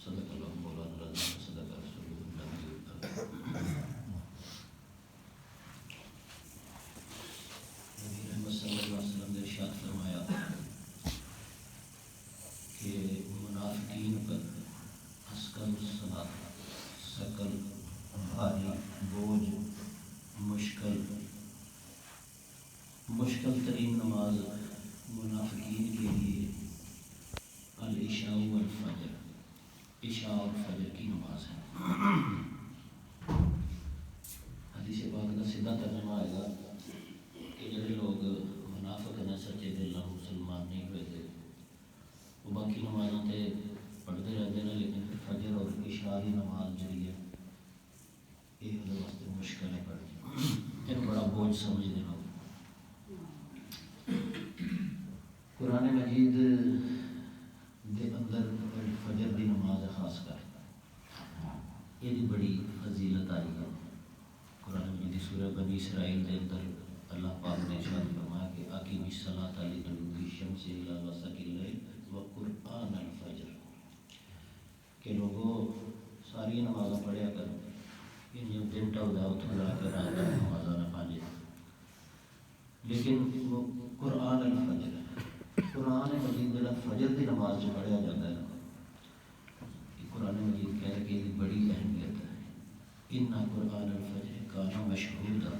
صدق اللہ مولانا العظیم صدق رسول اللہ نبی رحمت صلی اللہ علیہ وسلم نے ارشاد فرمایا کہ منافقین پر اسکل الصلاۃ ثقل بھاری بوجھ مشکل ترین نماز منافقین کے لیے العشاء والفجر، عشاء اور فجر کی نماز ہے۔ حدیث پاک کا سیدھا ترجمہ آئے گا کہ جڑے لوگ منافق نے سچے دل نال مسلمان نہیں ہوئے تھے وہ باقی نمازاں تے پڑھتے رہتے ہیں، لیکن پھر فجر اور عشاء کی نماز جڑی ہے یہ ان واسطے مشکل ہے پڑھنی، یہ بڑا بوجھ سمجھتے ہیں۔ قرآن مجید دے اندر فجر دی نماز خاص کر یہ بڑی فضیلت آئی ہے۔ قرآن مجید سورہ بنی اسرائیل دے اندر اللہ پاک نے ارشاد فرمایا کہ اقیم الصلاۃ لدلوک الشمس الی غسق اللیل وقرآن الفجر، کہ لوگوں ساری نمازاں پڑھیا کرو، جب دن ٹلدا اتوں لا کے رات تک نمازاں نہ پڑھیں، لیکن وہ قرآن الفجر ہے۔ قرآن مجید جڑا فجر دی نماز جو پڑھیا جاتا ہے قرآن مجید کہہ رہے کہ یہ بڑی اہمیت ہے۔ ان قرآن الفجر کان مشہودا،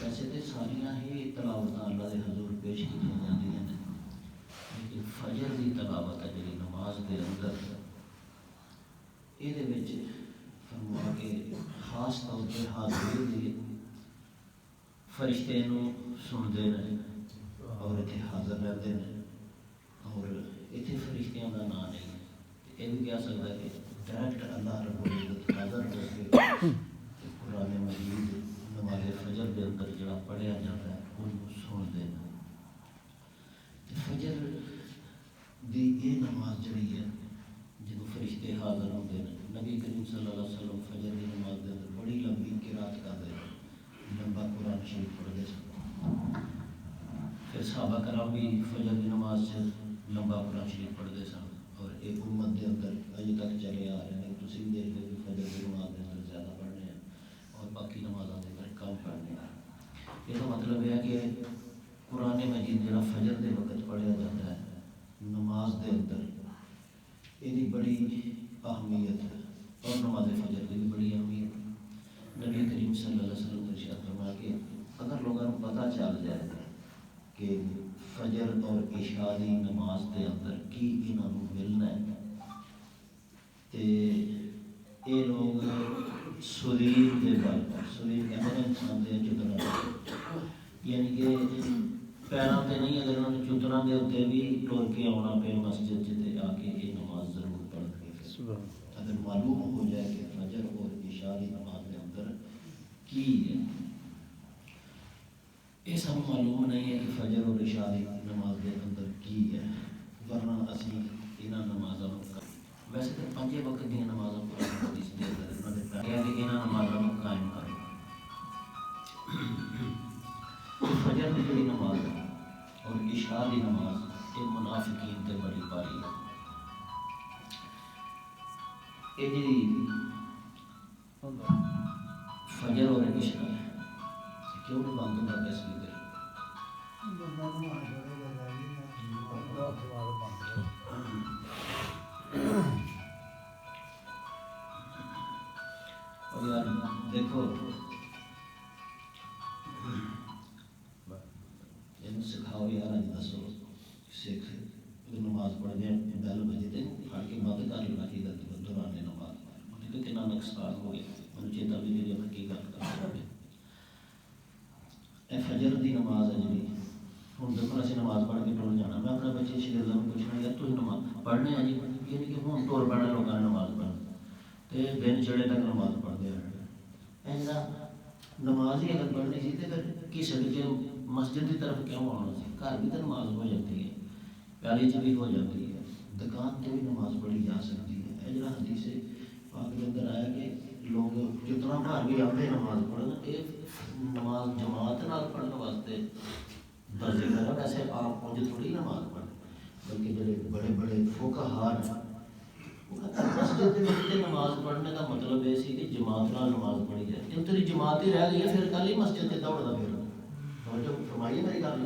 ویسے تو ساریاں ہی تلاوتاں اللہ دے حضور پیش کی جاندیاں ہیں، لیکن فجر دی تلاوت ہے جڑی نماز دے اندر یہ وچ فرمایا کہ خاص طور پہ حاضری دی فرشتے نو سنتے ہیں اور اتنے حاضر رہتے ہیں، اور اتنے فرشتیاں کا نام نہیں یہ بھی کہہ سکتا ہے کہ ڈائریکٹ اللہ رب العزت حاضر کر کے قرآن مجید نماز فجر کے اندر جڑا پڑھیا جاتا ہے انہوں سنتے ہیں۔ فجر دی یہ نماز جڑی ہے جب فرشتے حاضر ہوتے ہیں، نبی کریم صلی اللہ علیہ وسلم فجر کی نماز کے اندر بڑی لمبی قرات کرتے ہیں، لمبا قرآن شریف پڑھتے سن، پھر صحابہ کرام بھی فجر کی نماز سے لمبا قرآن شریف پڑھتے سن، اور ایک امت کے اندر اجے تک چلے آ رہے ہیں۔ تسی بھی دیکھتے کہ فجر کی نماز کے اندر زیادہ پڑھنے ہیں اور باقی نمازوں کے اندر کم پڑھنے ہیں۔ یہ مطلب ہے کہ قرآن مجید جڑا فجر کے وقت پڑھیا جاتا ہے نماز کے اندر یہ بڑی اہمیت ہے، اور نماز فجر کی بھی بڑی اہمیت ہے۔ نبی کریم صلی اللہ علیہ وسلم نے ارشاد فرمایا کہ اگر لوگوں کو پتہ چل جائے کہ فجر اور عشاء کی نماز کے اندر کی انہوں ملنا ہے تو یہ لوگ سریر کے بل پر، سریر کہتے ہیں انسان کے چترا، یعنی کہ پیروں سے نہیں، اگر انہوں نے چترا کے اتنے بھی ٹر کے آنا پہ مسجد سے آ کے یہ نماز ضرور پڑھ کے، اگر معلوم ہو جائے کہ فجر اور عشاء کی نماز کے اندر کی ہے۔ یہ سب معلوم نہیں ہے کہ فجر اور عشاء کی نماز کے اندر کی ہے، ورنہ اسی انہاں نمازوں ویسے تو 5 وقت دیا نمازوں قرآن حدیث کے اندر کہ انہاں نمازوں کو قائم کرو۔ فجر کی جڑی نماز ہے اور عشاء کی نماز یہ منافقین تے بڑی باری ہے۔ یہ جی فجر اور عشاء ہے کیوں نہیں بند ہوتا کس بھی کرے اور یار دیکھو یہ سکھاؤ یار، اج دسو سکھ نماز پڑھنے بیل بجے تے پھڑ کے بند کر لینا چاہیے دوران نماز، انہیں کتنا نقصان ہو گیا، انہیں چیتا بھی نہیں رہا کی گل کر رہے۔ فجر دی نماز ہے جی، ہوں دیکھو اسی نماز پڑھ کے ٹر جانا، میں اپنے بچے شیر اللہ میں پوچھنا یار تھی نماز پڑھنے ہیں جی، یعنی کہ ہوں ٹر پینا لوگوں نے نماز پڑھنا تو دن چڑھے تک نماز پڑھتے ہیں۔ ایسا نماز ہی اگر پڑھنی سی تو پھر کسی بھی مسجد کی طرف کیوں آنا سی، گھر بھی تو نماز ہو جاتی ہے، پیالی چ بھی ہو جاتی ہے، دکان سے بھی نماز پڑھی جا سکتی ہے۔ یہ جڑا حدیث پاک کے اندر آیا کہ لوگ جتنا گھر بھی آتے نماز پڑھنا، یہ نماز جماعت نال پڑھنے واسطے درجے کرا، ویسے آپ مجھے تھوڑی نماز پڑھ، بلکہ جڑے بڑے بڑے فقہا ہیں وہ نماز پڑھنے کا مطلب یہ سی کہ جماعت نال نماز پڑھی جائے. جب تیری جماعت ہی رہ گئی ہے پھر کل ہی مسجد سے دوڑنا پھر توجہ فرمائیے میری گل.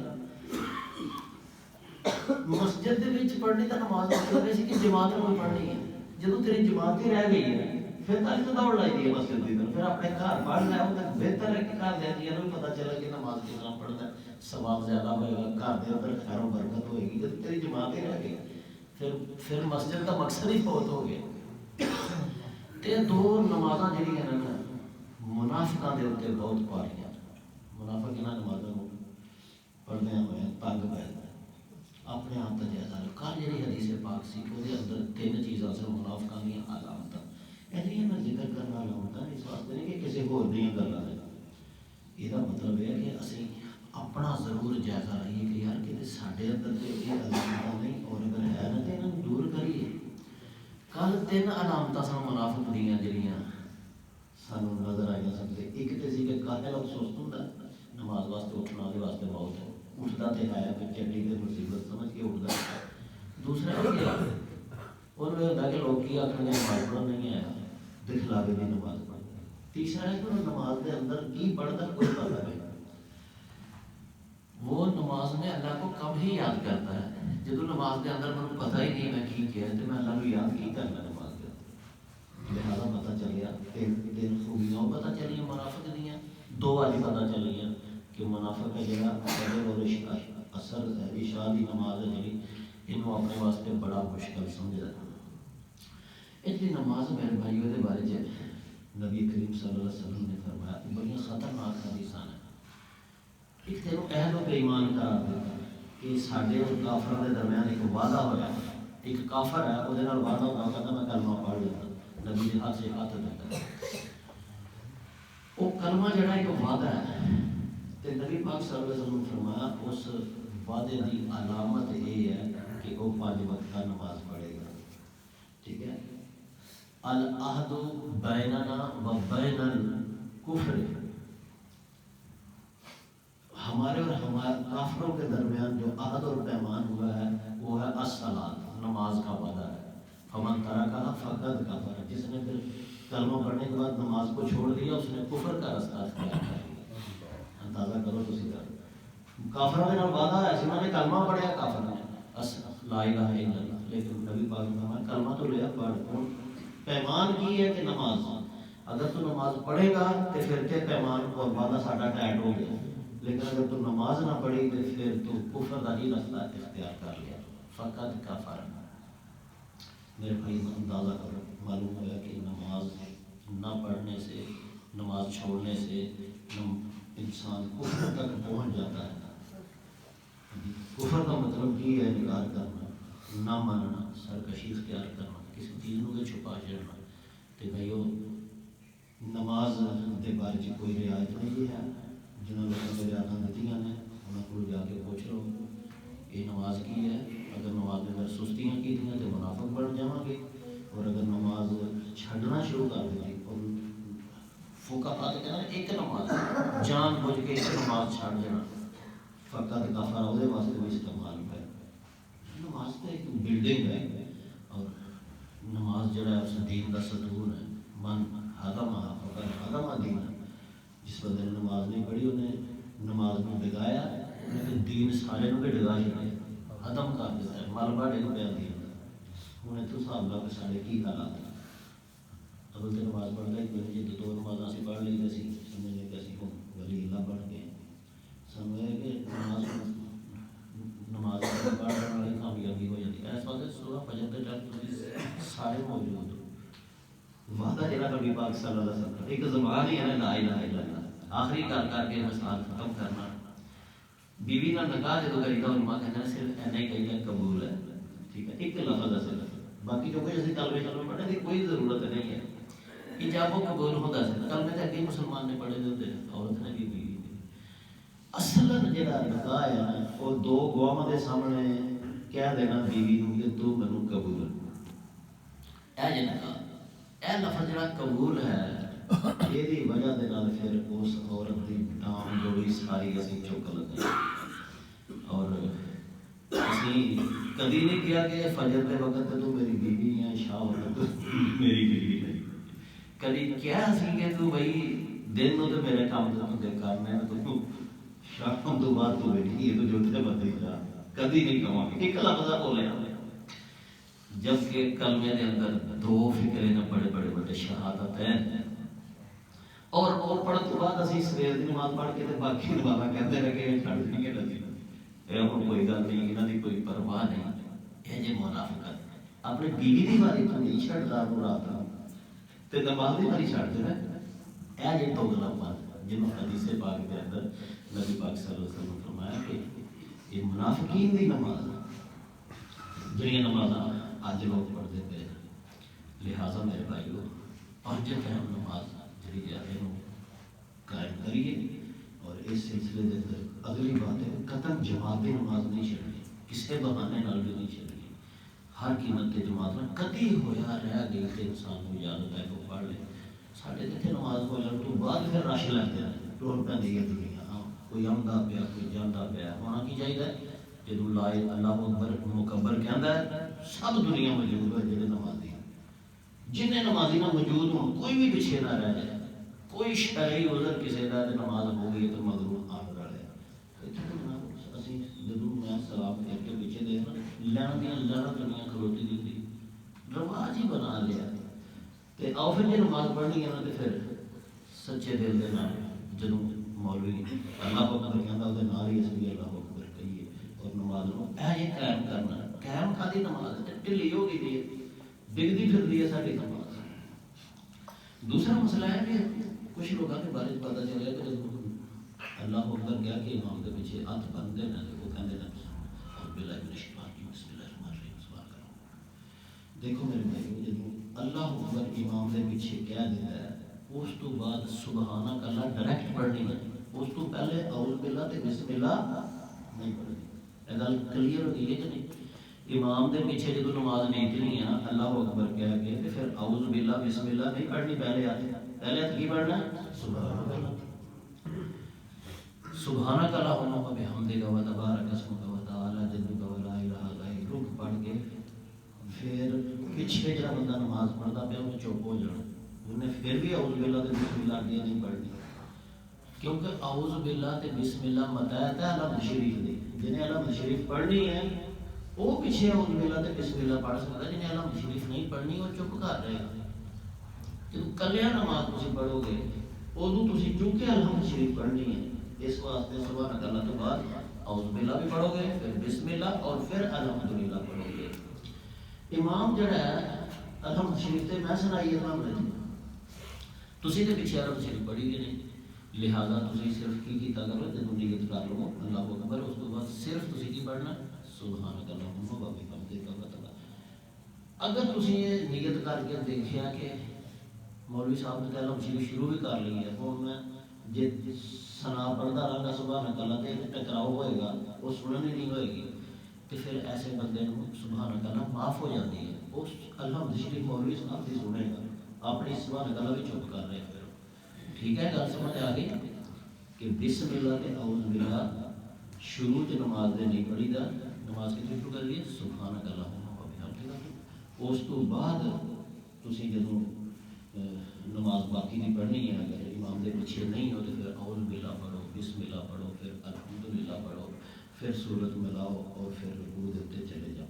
مسجد کے وچ پڑھنی تو نماز مطلب یہ سی کہ جماعت نال پڑھنی ہے. جب تیری جماعت ہی رہ گئی ہے پھر کل تو دوڑ لائی دی ہے مسجد کی طرف. پھر اپنے گھر پڑھ لیا وہ بہتر ہے کہ گھر دے جی بھی پتہ چلا کہ نماز کس طرح پڑھنا ہے, ثواب زیادہ ہوئے گا, گھر دے اندر خیر و برکت ہوئے گی. جب تیری جماعت ہی رہ گئی پھر مسجد کا مقصد ہی فوت ہو گیا. تے دو نمازاں جہاں ہیں نا منافقاں دے اتنے بہت پاریاں. منافق انہاں نمازاں پڑھدے ہوئے تنگ پہ اپنے آپ کا جائزہ لو. کل جی حدیث پاک سی وہ اندر تین چیزاں سن منافقاں دیا علامت. یہ میں ذکر کرنا علامت اس واسطے نہیں کہ کسی ہور دیاں گلاں نے. یہ مطلب یہ ہے کہ اسی اپنا ضرور جائزہ لئیے کہ یار کہ ساڈے اندر تو یہ علامت نہیں اور اگر ہے نا تو انہوں دور کریے. کل تین علامت سن منافق دیاں جڑیاں سانو نظر آئی سن. ایک تو سی کہ کافی لوگ سست ہوں نماز واسطے اٹھنا دے واسطے بہت ہے اٹھتا تو ہے کہ چڈی تے مصیبت سمجھ کے اٹھتا. دوسرا کیا انہوں یہ ہوتا کہ لوگ کی آخر نماز پڑھنا نہیں آیا دکھلاوے دی نماز پڑھ. تیسرا ہے کہ نماز کے اندر کی پڑھتا کوئی پتہ نہیں. وہ نماز میں اللہ کو کم ہی یاد کرتا ہے. جب نماز کے اندر مجھے پتہ ہی نہیں میں کی کیا تو میں اللہ کو یاد کی کرنا نماز کے اندر. لہٰذا پتہ چلیا تین خوبیاں پتہ چلیاں منافق دیاں. دو والی پتہ چلیاں کہ منافق ہے جہاں فجر اور اثر عشاء دی نماز ہے جی انہوں اپنے واسطے بڑا مشکل سمجھا. اس لیے نماز میرے بھائیوں کے بارے میں نبی کریم صلی اللہ علیہ وسلم نے فرمایا بڑی خطرناک حدیثاں ہیں. ایک تینوں اہل و ایمان قرار دیتا کہ ساڈے اور کافروں کے درمیان ایک وعدہ ہوا. ایک کافر ہے وہ وعدہ ہوتا کہتا میں کلمہ پڑھ لیتا نبی کے ہاتھ سے ہاتھ دیتا. وہ کلمہ جڑا ایک وعدہ ہے تو نبی پاک صلی اللہ علیہ وسلم نے فرمایا اس وعدے کی علامت یہ ہے کہ وہ 5 وقت کا نماز پڑھے گا. ٹھیک ہے. العہد بیننا و بین الکفر, ہمارے اور ہمارے کافروں کے درمیان جو عہد اور پیمان ہوا ہے وہ ہے الصلاۃ, نماز کا وعدہ ہے. فمن ترکھا فقد کفر, جس نے پھر کلمہ پڑھنے کے بعد نماز کو چھوڑ دیا اس نے کفر کا رستہ اختیار کر لیا. اندازہ کرو تسی کر کافروں کے نال وعدہ ہے جنہوں نے کلمہ پڑھیا کافر نے لا الہ الا اللہ, لیکن نبی پاک نے فرمایا کلمہ تو لیا پڑھ. پیمان کی ہے کہ نماز, اگر تو نماز پڑھے گا تو پھر تے پیمان اور وعدہ ساڈا ٹائٹ ہو گیا. لیکن اگر تو نماز نہ پڑھی تو پھر تو کفر کا ہی رستہ اختیار کر لیا. فقط کفر. میرے بھائی اندازہ کرو معلوم ہوا کہ نماز نہ پڑھنے سے نماز چھوڑنے سے انسان کفر تک پہنچ جاتا ہے. کفر کا مطلب یہ ہے انکار کرنا, نہ ماننا, سرکشی اختیار کرنا, کسی چیز کو چھپا چھڑنا. تو بھائیو نماز کے بارے میں کوئی رعایت نہیں ہے. جنہوں نے رعایتیں دیتی ہیں انہوں کو جا کے پوچھ لو یہ نماز کی ہے. اگر نماز میں اگر سستیاں کی تھیں تو منافق بن جاؤں گے, اور اگر نماز چھڈنا شروع کر دی اور فقہاء کہتے ہیں ایک نماز جان بوجھ کے ایک نماز چھڈ دینا فقط کفر وہ واسطے بھی استعمال ہے. نماز تو ایک بلڈنگ ہے اور نماز جڑا ہے اس دین کا ستون ہے. من ہدم ہدم دین, جس بندے نے نماز نہیں پڑھی انہیں نماز میں ڈگایا انہیں دین سارے بھی ڈگا چکے ختم کر دیتا ہے. ملبہ ڈگ پہ دین انہیں تو حساب لا کے سارے کی حالات ہیں. اول تو نماز پڑھتا ہی کوئی جی 2 نمازاں اسی پڑھ لی سی سمجھنے کہ اسی ولی اللہ بن گئے. سانو یہ کہ نماز پڑھنے والی کامیابی ہو جاتی ہے. اس واسطے صبح فجر کے ٹائم سارے موجود وعدہ جہاں نبی پاک صلی اللہ علیہ وسلم ایک زبان ہی ہے لا الہ الا اللہ, آخری کر کے مسائل ختم کرنا. بیوی کا نکاح جدو کریدا علماء کہنا صرف اینا ہی کہیے قبول ہے. ٹھیک ہے, ایک لفظ ہے صرف, باقی جو کوئی اسی کلمے پڑھنے کی کوئی ضرورت نہیں ہے. ایجاب و قبول ہوتا ہے کلمے تو اگے مسلمان نے پڑھے ہوتے ہیں, عورت نے بھی بیوی نے. اصل جہاں نکاح ہے نا وہ 2 گواہاں کے سامنے کہہ دینا بیوی کو کہ تو مینوں قبول ہے. اے نکاح اے لفظ جڑا قبول ہے یہ وجہ دے نال پھر اس عورت کی ڈام جوڑی ساری اسی چک لگے اور اسی نہیں کدی نہیں کیا کہ فجر کے وقت تو میری بیوی ہے، شاہ وقت میری بیوی ہے. کدی کیا سی کہ تو بھائی دن تو میرے کام تو کرنا ہے، تو شام تو بعد تو بیٹھی ہے تو جو تے بدل جا. کدی نہیں کہا ایک لفظ بولے. جبکہ کلمے کے اندر دو فکرے نے بڑے بڑے بڑے شہادت ہیں. اور پڑھنے کے بعد اسی سویر کی نماز پڑھ کے باقی نمازاں کہتے رہے کہ چھڑ نہیں کہ لگی یہ کوئی گل نہیں، یہاں کی کوئی پرواہ نہیں. یہ جی منافقت اپنی بیوی کی باری تو نہیں چھڑتا رات تو نماز کی باری چھڑ دینا. یہ جی دو گلات جنہوں حدیث پاک کے اندر نبی پاک صلی اللہ علیہ وسلم نے فرمایا کہ یہ منافقین کی نماز جہاں نمازاں اج لوگ پڑھتے پے. لہٰذا میرے بھائیو پانچ ٹائم نماز جی قائم کریے. اور اس سلسلے کے اندر اگلی بات ہے قطن جماعت نماز نہیں چڑھنی، کسی بہانے نال بھی نہیں چڑھنی. ہر قیمت کے جماعت میں کدی ہوا رہ گئی کہ انسان کو اجازت ہے وہ پڑھ لے. سارے اتنے نماز ہو جان تو بعد پھر رش لگتے ہیں ٹور پی ہے دنیا، کوئی آمدا پیا کوئی جانا پیا. ہونا کی چاہیے جدو لائے اللہ اکبر مکبر کہہ ہے سب دنیا موجود ہے جہاں نمازی جنہیں نمازی نہ موجود ہوں کوئی بھی پیچھے نہ رہ جائے. کوئی شرعی عذر کسی کا نماز ہو گئی تو مغرور آن والے اسی جدو میں سلام ایک کے پیچھے دے لین دیا لڑا دنیا کھلوتی دی تھی رواج ہی بنا لیا. تو آؤ پھر جی نماز پڑھنی ہے نا تو پھر سچے دل کے نام جدو مولوی اللہ اکبر کہنا وہ نال ہی اس لیے اللہ اکبر کہیے اور نماز کو یہ قائم کرنا. قائم کھالی نماز ڈھلی ہو گئی ہے ڈگتی پھر ہے ساری نماز. دوسرا مسئلہ ہے کہ کچھ لوگوں کے بارے میں پتا چلے کہ اللہ اکبر کیا کہ امام کے پیچھے ہاتھ بنتے ہیں وہ کہتے ہیں بسم اللہ الرحمن الرحیم سوال کرو. دیکھو میرے بھائی جب اللہ اکبر امام کے پیچھے کہہ دیتا ہے اس تو بعد سبحانک اللہ ڈائریکٹ پڑھنی ہے. اس تو پہلے اعوذ باللہ تے بسم اللہ نہیں پڑھنی. یہ گل کلیئر ہو گئی ہے کہ نہیں؟ امام کے پیچھے جب نماز نہیں چلنی ہے اللہ اکبر کہہ کے پھر اعوذ باللہ بسم اللہ نہیں پڑھنی. پہلے ہاتھ کی پڑھنا سبحانک اللہ سبحانک اللہم و بحمدک و تبارک اسمک و تعالی جدک و لا الہ غیرک پڑھ کے پھر پیچھے جا بندہ نماز پڑھتا پہ انہیں چپ ہو جانا. انہیں پھر بھی اعوذ باللہ تے بسم اللہ دیا نہیں پڑھنی کیونکہ اعوذ باللہ تے بسم اللہ متعہد ہے علم شریف دی. جنہیں علم شریف پڑھنی ہے وہ پیچھے اعوذ باللہ تے بسم اللہ پڑھ سکتا ہے. جنہیں علم شریف نہیں پڑھنی وہ چپ کر رہے گا. جب کلیا نماز تسی پڑھو گے ادو تسی چونکہ الحمد شریف پڑھنی ہے اس واسطے سبحانک اللہ تو بعد اعوذ باللہ بھی پڑھو گے پھر بسم اللہ اور پھر الحمدللہ پڑھو گے. امام جڑا ہے الحمد شریف تے میں سنائی ہے تسی تے پیچھے الحمد شریف پڑھی گے نہیں. لہذا تسی صرف کی کرو جب نیت کر لو اللہ اکبر اس کے بعد صرف تسی کی پڑھنا سبحانک اللہم و بحمدک و تعالی. اگر تسی یہ نیت کر کے دیکھیا کہ مولوی صاحب نے الحمد شریف شروع بھی کر لی ہے ہوں میں جی سنا پڑھتا رہا سبحانک اللہ تے ٹکراؤ ہوئے گا وہ سننی نہیں ہوئے گی تو پھر ایسے بندے کو سبحانک اللہ معاف ہو جاتی ہے. اس الحمد شریف مولوی صاحب بھی سنے گا اپنی سبحانک اللہ بھی چپ کر رہے ہیں. ٹھیک ہے گل سمجھ آ گئی کہ بسم اللہ تے اعوذ باللہ شروع تے نماز دے نہیں پڑھی دا. نماز کی شروع کر لیے سبحانک اللہم و بحمدک. اس تو بعد تسی جدوں نماز باقی نہیں پڑھنی ہے اگر امام دے پیچھے نہیں ہو تو پھر اعوذ باللہ پڑھو بسم اللہ پڑھو پھر الحمدللہ پڑھو پھر سورت ملاؤ اور پھر رکوع دیتے چلے جاؤ.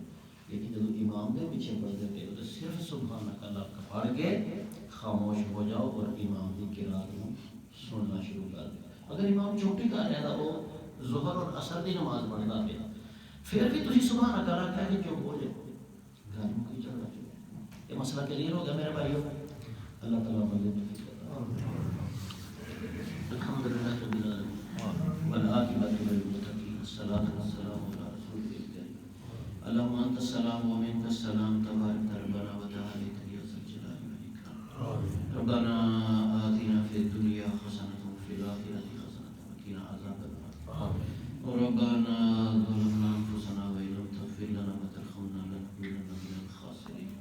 لیکن جب امام دے پیچھے پڑھتے پہ تو صرف سبحانک اللہ کا پڑھ کے خاموش ہو جاؤ اور امام کی قرات کو سننا شروع کر دو. اگر امام چھوٹی کر رہا تھا وہ ظہر اور عصر کی نماز پڑھتا پیا پھر بھی تھی سبحانک اللہ کہہ کے چپ ہو جاؤ گھر میں کوئی جھگڑا چلے. یہ مسئلہ کلیئر ہو گیا میرے بھائیوں. اللہ تعالیٰ مجھے الحمدللہ رب العالمین والعاقبۃ للمتقین الصلاۃ والسلام علی رسول الکریم اللہم انت السلام و منک السلام تبارک ربنا و تعالیٰ یا ذا الجلال والاکرام. ربنا آتنا فی الدنیا حسنۃ وفی الآخرۃ حسنۃ وقنا عذاب النار. ربنا ظلمنا انفسنا وان لم تغفر لنا وترحمنا لنکونن من الخاسرین.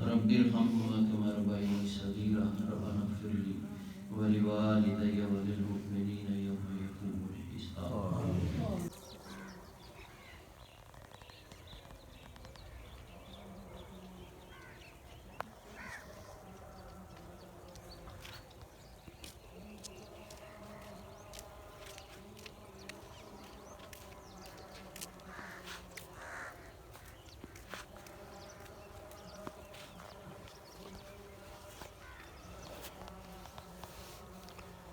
رب ارحمهما كما ربياني صغيرا. ربنا اغفر لي ولوالدي وللمؤمنين يوم يقوم الحساب.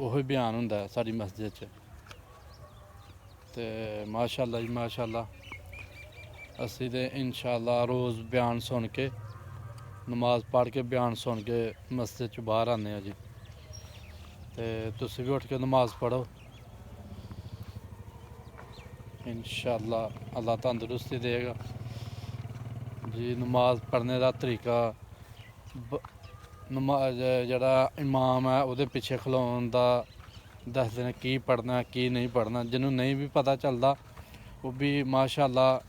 ਉਹੀ ਬਿਆਨ ਹੁੰਦਾ ਸਾਡੀ ਮਸਜਿਦ 'ਚ ਤੇ ਮਾਸ਼ਾਅੱਲਾ ਜੀ ਮਾਸ਼ਾਅੱਲਾ ਅਸੀਂ ਤੇ ਇਨਸ਼ਾਅੱਲਾ ਰੋਜ਼ ਬਿਆਨ ਸੁਣ ਕੇ ਨਮਾਜ਼ ਪੜ੍ਹ ਕੇ ਬਿਆਨ ਸੁਣ ਕੇ ਮਸਜਿਦ 'ਚ ਬਾਹਰ ਆਉਂਦੇ ਹਾਂ ਜੀ ਤੇ ਤੁਸੀਂ ਵੀ ਉੱਠ ਕੇ ਨਮਾਜ਼ ਪੜ੍ਹੋ ਇਨਸ਼ਾਅੱਲਾ ਅੱਲਾ ਤੰਦਰੁਸਤੀ ਦੇਗਾ ਜੀ। ਨਮਾਜ਼ ਪੜ੍ਹਨੇ ਦਾ ਤਰੀਕਾ ਨਮਾਜ਼ ਜਿਹੜਾ ਇਮਾਮ ਹੈ ਉਹਦੇ ਪਿੱਛੇ ਖਲੋਣ ਦਾ ਦੱਸਦੇ ਨੇ ਕੀ ਪੜ੍ਹਨਾ ਕੀ ਨਹੀਂ ਪੜ੍ਹਨਾ। ਜਿਹਨੂੰ ਨਹੀਂ ਵੀ ਪਤਾ ਚੱਲਦਾ ਉਹ ਵੀ ਮਾਸ਼ਾਅੱਲਾ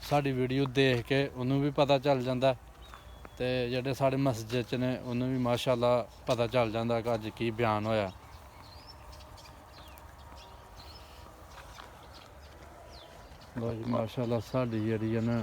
ਸਾਡੀ ਵੀਡੀਓ ਦੇਖ ਕੇ ਉਹਨੂੰ ਵੀ ਪਤਾ ਚੱਲ ਜਾਂਦਾ ਤੇ ਜਿਹੜੇ ਸਾਡੇ ਮਸਜਿਦ 'ਚ ਨੇ ਉਹਨੂੰ ਵੀ ਮਾਸ਼ਾਅੱਲਾ ਪਤਾ ਚੱਲ ਜਾਂਦਾ ਕਿ ਅੱਜ ਕੀ ਬਿਆਨ ਹੋਇਆ। ਲਓ ਜੀ ਮਾਸ਼ਾਅੱਲਾ ਸਾਡੀ ਜਿਹੜੀ ਹੈ ਨਾ